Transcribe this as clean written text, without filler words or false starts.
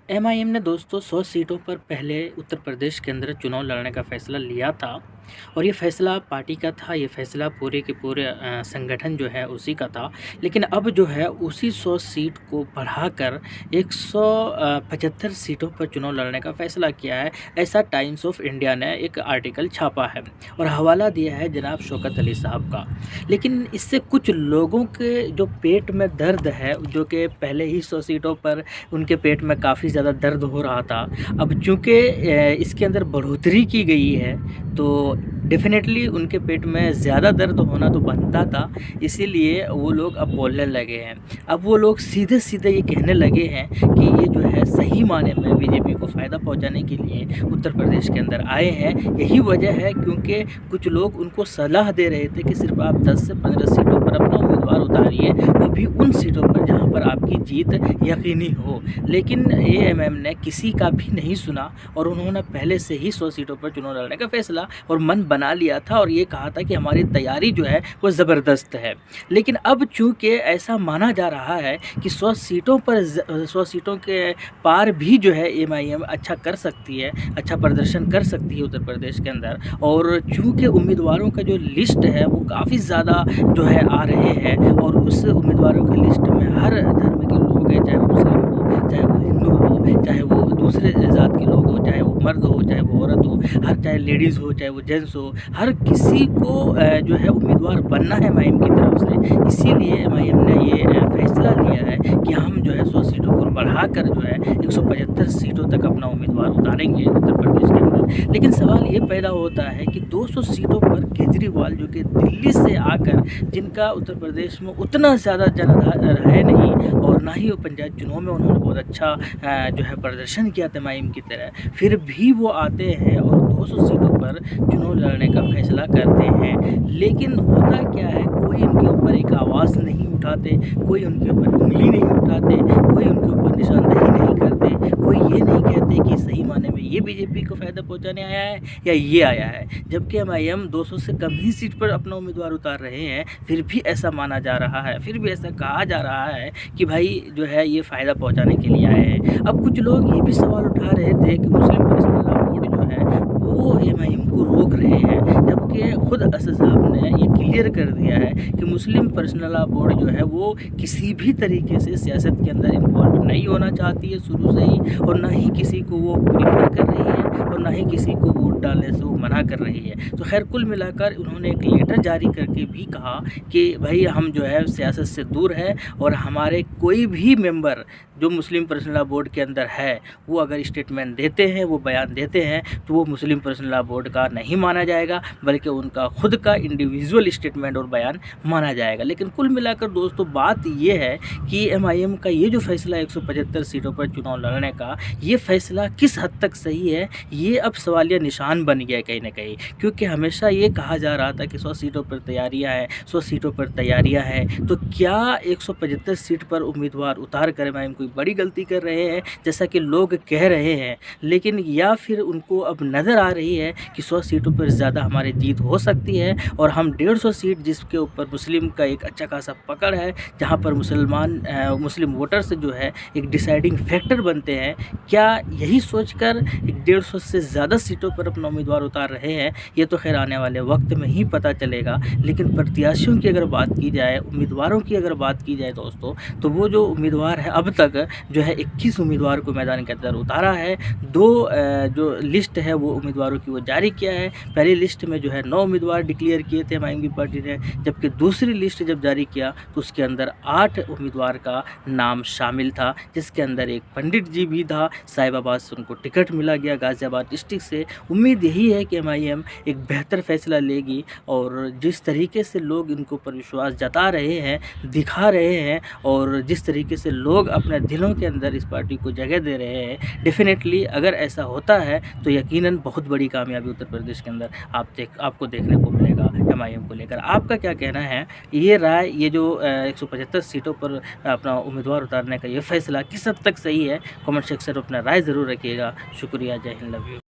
MIM ने दोस्तों 100 सीटों पर पहले उत्तर प्रदेश के अंदर चुनाव लड़ने का फैसला लिया था और ये फैसला पार्टी का था। ये फैसला पूरे के पूरे संगठन जो है उसी का था। लेकिन अब जो है उसी 100 सीट को बढ़ाकर 175 सीटों पर चुनाव लड़ने का फैसला किया है। ऐसा टाइम्स ऑफ इंडिया ने एक आर्टिकल छापा है और हवाला दिया है जनाब शौकत अली साहब का। लेकिन इससे कुछ लोगों के जो पेट में दर्द है, जो कि पहले ही 100 सीटों पर उनके पेट में काफ़ी ज़्यादा दर्द हो रहा था, अब चूँकि इसके अंदर बढ़ोतरी की गई है तो डेफ़िनेटली उनके पेट में ज़्यादा दर्द होना तो बनता था। इसीलिए वो लोग अब बोलने लगे हैं। अब वो लोग सीधे-सीधे ये कहने लगे हैं कि ये जो है सही माने में बीजेपी को फ़ायदा पहुंचाने के लिए उत्तर प्रदेश के अंदर आए हैं। यही वजह है क्योंकि कुछ लोग उनको सलाह दे रहे थे कि सिर्फ आप 10 से 15 सीटों पर अपना उम्मीदवार उतारिए, वो भी उन सीटों पर जहाँ पर आपकी जीत यकीनी हो। लेकिन एएमएम ने किसी का भी नहीं सुना और उन्होंने पहले से ही 100 सीटों पर चुनाव लड़ने का फैसला और मन बना लिया था और ये कहा था कि हमारी तैयारी जो है वो ज़बरदस्त है। लेकिन अब चूँकि ऐसा माना जा रहा है कि 100 सीटों पर 100 सीटों के पार भी जो है एमआईएम अच्छा कर सकती है, अच्छा प्रदर्शन कर सकती है उत्तर प्रदेश के अंदर। और चूँकि उम्मीदवारों का जो लिस्ट है वो काफ़ी ज़्यादा जो है आ रहे हैं और उस उम्मीदवारों की लिस्ट में हर धर्म के लोग हैं, चाहे वो मुस्लिम हो, चाहे वो हिंदू हो, चाहे वो दूसरे जात के लोग हो, चाहे वो मर्द हो, चाहे वो औरत हो, हर चाहे लेडीज़ हो, चाहे वो जेंट्स हो, हर किसी को जो है उम्मीदवार बनना है एमआईएम की तरफ से। इसीलिए एमआईएम ने ये फैसला लिया है कि हम जो है 100 सीटों को बढ़ाकर जो है 175 सीटों तक अपना उम्मीदवार उतारेंगे उत्तर प्रदेश के अंदर। लेकिन सवाल ये पैदा होता है कि 200 सीटों पर केजरीवाल जो कि दिल्ली से आकर, जिनका उत्तर प्रदेश में उतना ज़्यादा जनाधार है नहीं और ना ही वो पंचायत चुनाव में उन्होंने बहुत अच्छा जो है प्रदर्शन किया था एमआईएम की तरह, फिर भी वो आते हैं और 200 सीटों पर चुनाव लड़ने का फैसला करते हैं। लेकिन होता क्या है, कोई उनके ऊपर एक आवाज़ नहीं उठाते, कोई उनके ऊपर उंगली नहीं उठाते, कोई उनके ऊपर निशानदेही नहीं करते, कोई ये नहीं कहते कि सही माने में ये बीजेपी को फ़ायदा पहुंचाने आया है या ये आया है। जबकि एमआईएम 200 से कम ही सीट पर अपना उम्मीदवार उतार रहे हैं, फिर भी ऐसा माना जा रहा है, फिर भी ऐसा कहा जा रहा है कि भाई जो है ये फ़ायदा पहुंचाने के लिए आए हैं। अब कुछ लोग ये भी सवाल उठा रहे थे कि मुस्लिम पर्सनल लॉ बोर्ड जो है वो एमआईएम को रोक रहे हैं, जबकि खुद असद साहब ने ये क्लियर कर दिया है कि मुस्लिम पर्सनल लॉ बोर्ड जो है वो किसी भी तरीके से सियासत के अंदर इन्वॉल्व नहीं होना चाहती है शुरू से ही, और ना ही किसी को वो प्रीफर कर रही है और ना ही किसी को वोट डालने से वो मना कर रही है। तो खैर कुल मिलाकर उन्होंने एक लेटर जारी करके भी कहा कि भाई हम जो है सियासत से दूर है और हमारे कोई भी मेंबर जो मुस्लिम पर्सनल लॉ बोर्ड के अंदर है वो अगर स्टेटमेंट देते हैं, वो बयान देते हैं, तो वो मुस्लिम पर्सनल लॉ बोर्ड का नहीं माना जाएगा, बल्कि उनका खुद का इंडिविजुअल स्टेटमेंट और बयान माना जाएगा। लेकिन कुल मिलाकर दोस्तों बात ये है कि एमआईएम का ये जो फैसला 175 सीटों पर चुनाव लड़ने का, ये फैसला किस हद तक सही है, ये अब सवालिया निशान बन गया है कहीं ना कहीं। क्योंकि हमेशा ये कहा जा रहा था कि 100 सीटों पर तैयारियां हैं, 100 सीटों पर तैयारियां हैं, तो क्या 175 सीट पर उम्मीदवार उतार कर एमआईएम कोई बड़ी गलती कर रहे हैं जैसा कि लोग कह रहे हैं। लेकिन या फिर उनको अब नज़र आ रही है कि 100 सीटों पर ज़्यादा हमारी जीत हो सकती है और हम 150 सीट, जिसके ऊपर मुस्लिम का एक अच्छा खासा पकड़ है, जहाँ पर मुस्लिम वोटर्स जो है एक डिसाइडिंग फैक्टर बनते हैं, क्या यही सोचकर 150 से ज़्यादा सीटों पर अपना उम्मीदवार उतार रहे हैं? ये तो खैर आने वाले वक्त में ही पता चलेगा। लेकिन प्रत्याशियों की अगर बात की जाए, उम्मीदवारों की अगर बात की जाए दोस्तों, तो वो जो उम्मीदवार है अब तक जो है 21 उम्मीदवार को मैदान के अंदर उतारा है। दो जो लिस्ट है वो उम्मीदवारों की वो जारी किया है। पहली लिस्ट में जो है 9 उम्मीदवार डिक्लेयर किए थे एमआईएम की पार्टी ने, जबकि दूसरी लिस्ट जब जारी किया तो उसके अंदर 8 उम्मीदवार का नाम शामिल था, जिसके अंदर एक पंडित जी भी था। साहिबाबाद से उनको टिकट मिला गया, गाज़ियाबाद डिस्ट्रिक्ट से। उम्मीद यही है कि एमआईएम एक बेहतर फैसला लेगी और जिस तरीके से लोग इनको पर विश्वास जता रहे हैं, दिखा रहे हैं, और जिस तरीके से लोग अपने दिलों के अंदर इस पार्टी को जगह दे रहे हैं, डेफिनेटली अगर ऐसा होता है तो यकीनन बहुत बड़ी कामयाबी उत्तर प्रदेश के अंदर आपको देखने को मिलेगा एमआईएम को लेकर। आपका क्या कहना है? ये राय, ये जो 175 सीटों पर अपना उम्मीदवार उतारने का ये फैसला किस हद तक सही है? कमेंट सेक्शन में अपना राय ज़रूर रखिएगा। शुक्रिया, जय हिंद, लव यू।